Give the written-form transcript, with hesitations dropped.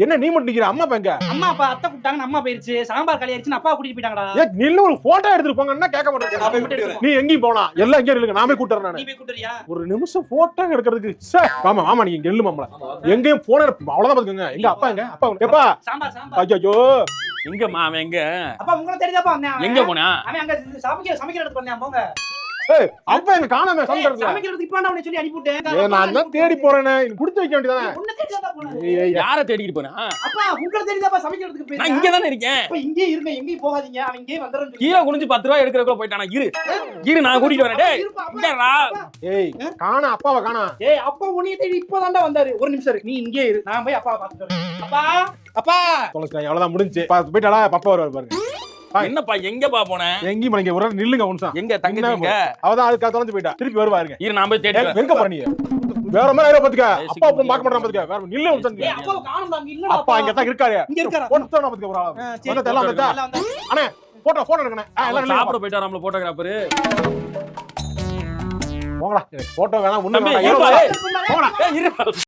என்ன நீ மட்டும் நிக்கிற? அம்மா எங்க? அம்மா அப்பா அத்தை கூப்பிட்டாங்க, அம்மா போயிருச்சு. சாம்பார் காலி ஆயிடுச்சு, அப்பா கூட்டிட்டு போயிட்டாங்கடா. ஏய் நில்லு, ஒரு போட்டோ எடுத்துட்டு போங்கன்னா கேட்க மாட்டேன். நீ எங்கேயும் போனா எல்லாம் இங்கே இல்லங்க, நாமே கூட்டறேன் நானு. நீ போய் கூட்டறியா? ஒரு நிமிஷம் போட்டோ எடுக்கிறதுக்கு ஆமா ஆமா நீங்க எள்ளு மாமல எங்கேயும் போன அவ்வளவுதான் பாத்துக்கோங்க. எங்க அப்பா எங்க? அப்பா எப்பா? சாம்பார். ஐயோ எங்கம்மா அவன் எங்க? அப்பா உங்களை தெரியாதப்பா வந்தேன். எங்க போனா? அவன் அங்க சமைக்கிற இடத்துக்கு வந்தேன். போங்க. ஏய் அப்பா எங்க காணாம சமைக்கிறதுல? சமைக்கிறதுக்கு இப்ப அவனை சொல்லி அனுப்பிட்டேன். ஏய் நான் தான் தேடி போறேனே, குடுத்து வைக்க வேண்டியதானே. உன்னை தெரியாதா போனா? யாரை தேடிட்டு போனா? அப்பா உங்களை தெரியாதப்பா சமைக்கிறதுக்கு போய். நான் இங்க தானே இருக்கேன். அப்ப இங்கே இருங்க, எங்கேயும் போகாதீங்க. அவன் இங்கே வந்துறேன்னு கீழ குனிஞ்சு 10 ரூபாய் எடுக்கறதுக்குள்ள போயிட்டானா? இரு நான் கூட்டிட்டு வரேன். டேய் இங்கடா. ஏய் காணா, அப்பாவை காணா. ஏய் அப்பா உன்னைய தேடி இப்போதான்டா வந்தாரு. ஒரு நிமிஷம் இரு, நீ இங்கே இரு, நான் போய் அப்பாவை பாத்துட்டு வரேன். அப்பா தொலைச்சிட்டாங்க, அவ்வளவுதான் முடிஞ்சு. போயிட்டாளா? பப்பா வருவாரு பாருங்க. என்னப்பா எங்கப்பா போன? எங்கேயும் மணிங்க ஒரு நில்லுங்க ஒரு நிமிஷம். எங்க தங்கச்சி எங்க? அவதான் அதுக்கு தொலைஞ்சு போயிட்டா, திருப்பி வருவாருங்க. இரு நான் போய் தேடி வரேன். எங்க போற நீ? வேற மாதிரி ஐடியா பாத்துக்க. அப்பா அப்பா பார்க்க மாட்டான் பாத்துக்க. வேற நில்லு ஒரு நிமிஷம். ஏய் அப்பாவை காணோம்டா, அங்க இல்லடா. அப்பா இங்க தான் இருக்காரு. இங்க இருக்காரா? போட்டோ பாத்துக்க ஒரு ஆளு. வந்து எல்லாம் வந்துட்டா. அண்ணே போட்டோ எடுக்கணும். எல்லாம் சாப்பிட போயிட்டா நம்மள போட்டோகிராஃபர். போங்கடா. போட்டோ வேணாம், ஒண்ணு தம்பி, வேணாம். இருப்பா. போங்கடா. ஏய் இரு.